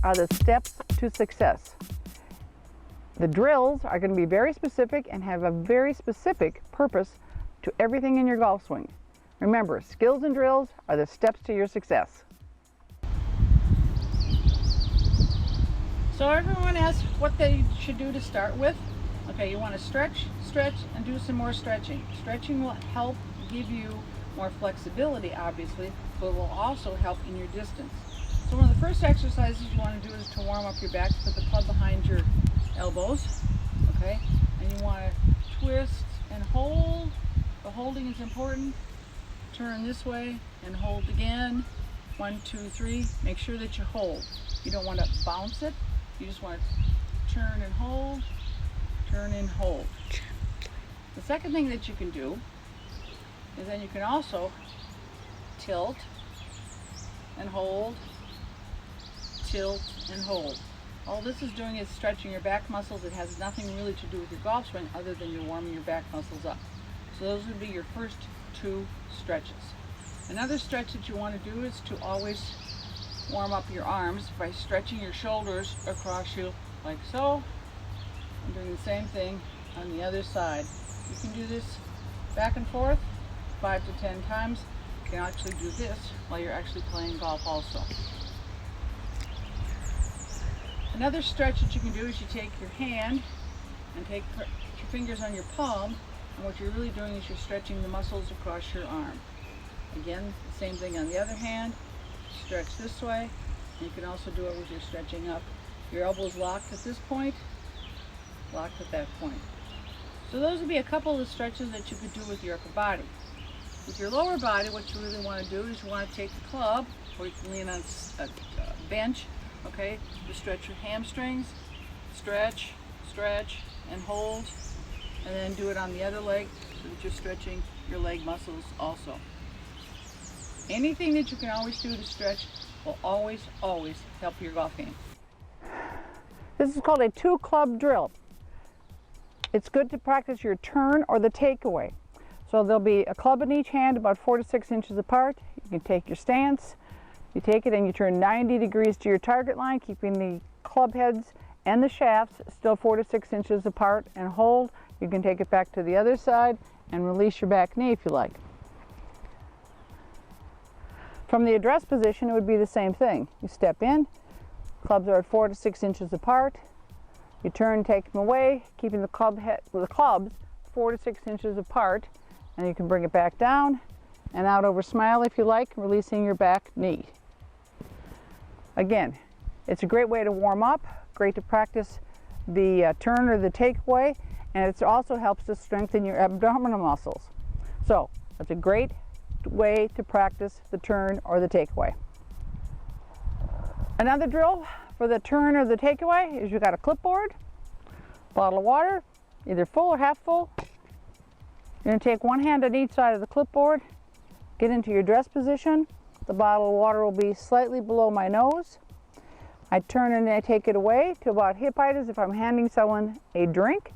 are the steps to success. The drills are going to be very specific and have a very specific purpose to everything in your golf swing. Remember, skills and drills are the steps to your success. So everyone asks what they should do to start with. Okay, you want to stretch, and do some more stretching. Stretching will help give you more flexibility, obviously, but will also help in your distance. So one of the first exercises you want to do is to warm up your back. Put the club behind your elbows, okay? And you want to twist and hold. The holding is important. Turn this way and hold again. 1, 2, 3. Make sure that you hold. You don't want to bounce it. You just want to turn and hold, turn and hold. The second thing that you can do is then you can also tilt and hold, tilt and hold. All this is doing is stretching your back muscles. It has nothing really to do with your golf swing other than you're warming your back muscles up. So those would be your first 2 stretches. Another stretch that you want to do is to always warm up your arms by stretching your shoulders across you like so. I'm doing the same thing on the other side. You can do this back and forth 5 to 10 times. You can actually do this while you're actually playing golf also. Another stretch that you can do is you take your hand and put your fingers on your palm, and what you're really doing is you're stretching the muscles across your arm. Again, the same thing on the other hand. Stretch this way. You can also do it with your stretching up. Your elbows locked at this point, locked at that point. So those would be a couple of the stretches that you could do with your upper body. With your lower body, what you really want to do is you want to take the club, or you can lean on a bench, okay? You stretch your hamstrings, stretch, and hold, and then do it on the other leg so that you're stretching your leg muscles also. Anything that you can always do to stretch will always help your golf game. This is called a 2-club drill. It's good to practice your turn or the takeaway. So there'll be a club in each hand about 4 to 6 inches apart. You can take your stance, you take it and you turn 90 degrees to your target line, keeping the club heads and the shafts still 4 to 6 inches apart, and hold. You can take it back to the other side and release your back knee if you like. From the address position, it would be the same thing. You step in, clubs are at 4 to 6 inches apart. You turn, take them away, keeping the clubs 4 to 6 inches apart, and you can bring it back down and out over smile if you like, releasing your back knee. Again, it's a great way to warm up, great to practice the turn or the takeaway, and it also helps to strengthen your abdominal muscles. So it's a great way to practice the turn or the takeaway. Another drill for the turn or the takeaway is you've got a clipboard, bottle of water, either full or half full. You're going to take one hand on each side of the clipboard, get into your dress position. The bottle of water will be slightly below my nose. I turn and I take it away to about hip height as if I'm handing someone a drink.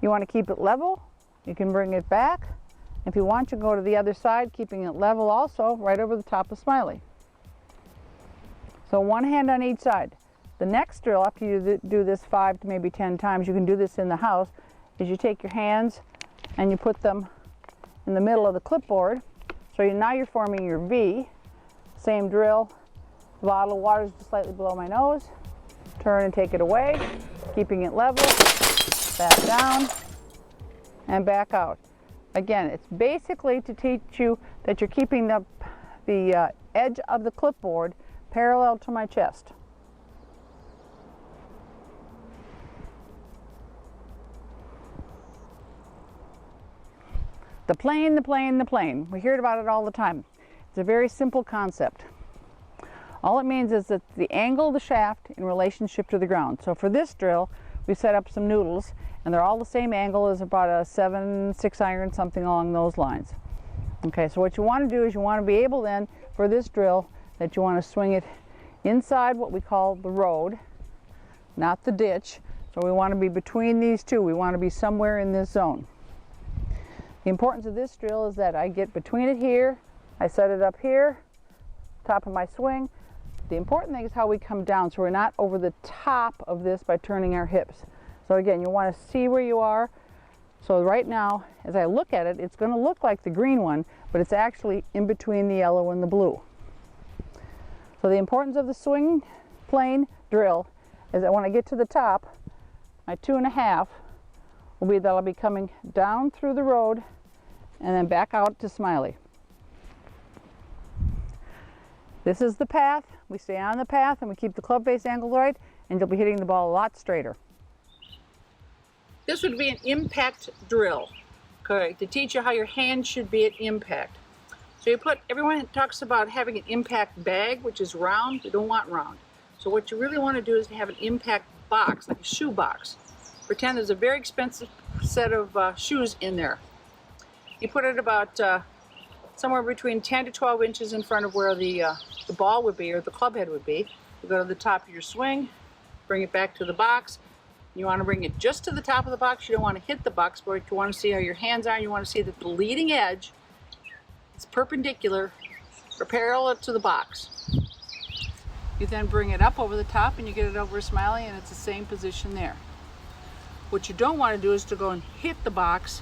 You want to keep it level. You can bring it back. If you want, you can go to the other side, keeping it level also, right over the top of Smiley. So one hand on each side. The next drill, after you do this 5 to maybe 10 times, you can do this in the house, is you take your hands and you put them in the middle of the clipboard. So now you're forming your V. Same drill. The bottle of water is just slightly below my nose. Turn and take it away, keeping it level. Back down and back out. Again, it's basically to teach you that you're keeping the edge of the clipboard parallel to my chest. The plane, the plane, the plane. We hear about it all the time. It's a very simple concept. All it means is that the angle of the shaft in relationship to the ground. So for this drill, we set up some noodles, and they're all the same angle as about a 7/6 iron, something along those lines. Okay, so what you want to do is you want to be able then, for this drill, that you want to swing it inside what we call the road, not the ditch. So we want to be between these two. We want to be somewhere in this zone. The importance of this drill is that I get between it here, I set it up here, top of my swing, The important thing is how we come down, so we're not over the top of this by turning our hips. So again, you want to see where you are. So right now, as I look at it, it's going to look like the green one, but it's actually in between the yellow and the blue. So the importance of the swing plane drill is that when I get to the top, my 2.5 will be that I'll be coming down through the road and then back out to Smiley. This is the path. We stay on the path and we keep the club face angled right, and you'll be hitting the ball a lot straighter. This would be an impact drill, okay, to teach you how your hand should be at impact. So you put, everyone talks about having an impact bag, which is round. You don't want round. So what you really want to do is to have an impact box, like a shoe box. Pretend there's a very expensive set of shoes in there. You put it about somewhere between 10 to 12 inches in front of where the ball would be, or the club head would be. You go to the top of your swing, bring it back to the box. You want to bring it just to the top of the box. You don't want to hit the box, but you want to see how your hands are. You want to see that the leading edge is perpendicular or parallel to the box. You then bring it up over the top and you get it over Smiley, and it's the same position there. What you don't want to do is to go and hit the box.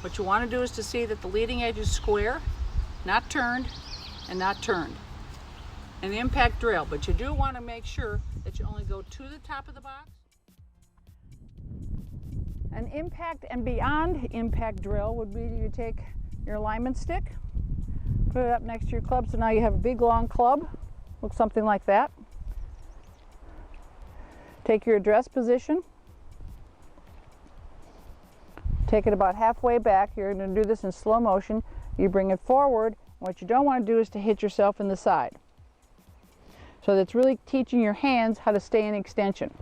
What you want to do is to see that the leading edge is square, not turned, and not turned. An impact drill, but you do want to make sure that you only go to the top of the box. An impact and beyond impact drill would be you take your alignment stick, put it up next to your club, so now you have a big long club, looks something like that. Take your address position, take it about halfway back. You're going to do this in slow motion. You bring it forward, and what you don't want to do is to hit yourself in the side. So that's really teaching your hands how to stay in extension.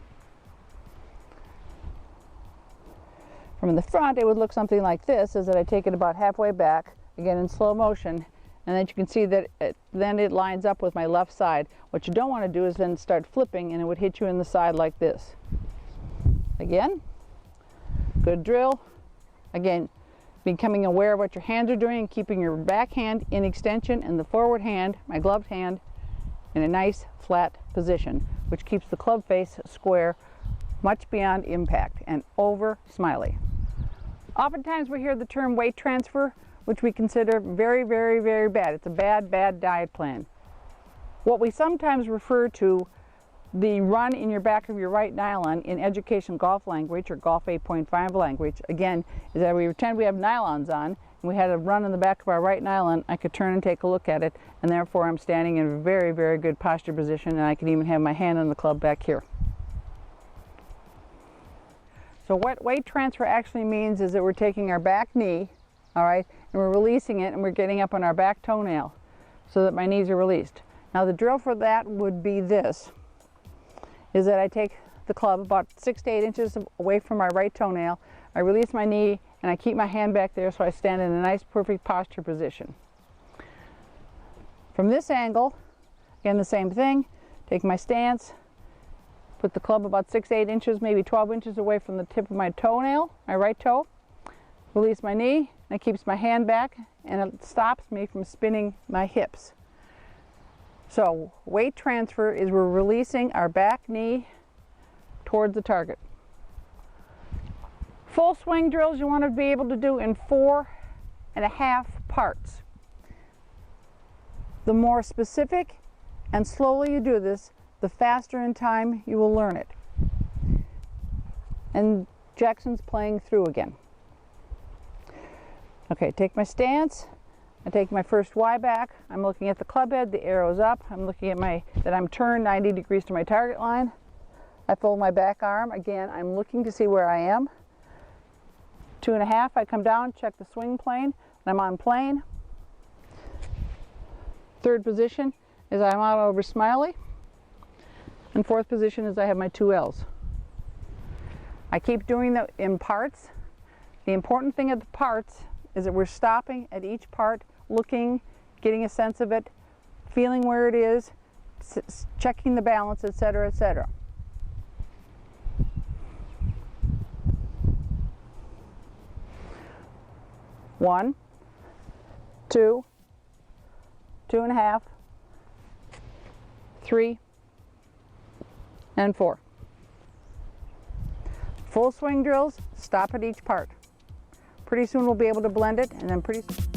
From the front, it would look something like this, is that I take it about halfway back, again in slow motion, and then you can see that then it lines up with my left side. What you don't want to do is then start flipping, and it would hit you in the side like this. Again, good drill. Again, becoming aware of what your hands are doing and keeping your back hand in extension and the forward hand, my gloved hand, in a nice flat position, which keeps the club face square much beyond impact and over Smiley. Oftentimes we hear the term weight transfer, which we consider very, very, very bad. It's a bad, bad diet plan. What we sometimes refer to the run in your back of your right nylon in education golf language, or golf 8.5 language, again, is that we pretend we have nylons on and we had a run in the back of our right nylon. I could turn and take a look at it, and therefore I'm standing in a very, very good posture position, and I can even have my hand on the club back here. So what weight transfer actually means is that we're taking our back knee, all right, and we're releasing it, and we're getting up on our back toenail so that my knees are released. Now the drill for that would be this, is that I take the club about 6 to 8 inches away from my right toenail, I release my knee, and I keep my hand back there so I stand in a nice perfect posture position. From this angle, again the same thing, take my stance, put the club about 6 to 8 inches, maybe 12 inches away from the tip of my toenail, my right toe. Release my knee, and it keeps my hand back, and it stops me from spinning my hips. So weight transfer is we're releasing our back knee towards the target. Full swing drills you want to be able to do in 4.5 parts. The more specific and slowly you do this, the faster in time you will learn it. And Jackson's playing through again. Okay, take my stance. I take my first Y back. I'm looking at the club head, the arrow's up. I'm looking at that I'm turned 90 degrees to my target line. I fold my back arm. Again, I'm looking to see where I am. 2.5, I come down, check the swing plane, and I'm on plane. Third position is I'm out over Smiley. And fourth position is I have my 2 L's. I keep doing that in parts. The important thing of the parts is that we're stopping at each part, looking, getting a sense of it, feeling where it is, checking the balance, etc., etc. One, 2, 2.5, 3, and 4. Full swing drills, stop at each part. Pretty soon we'll be able to blend it, and then pretty soon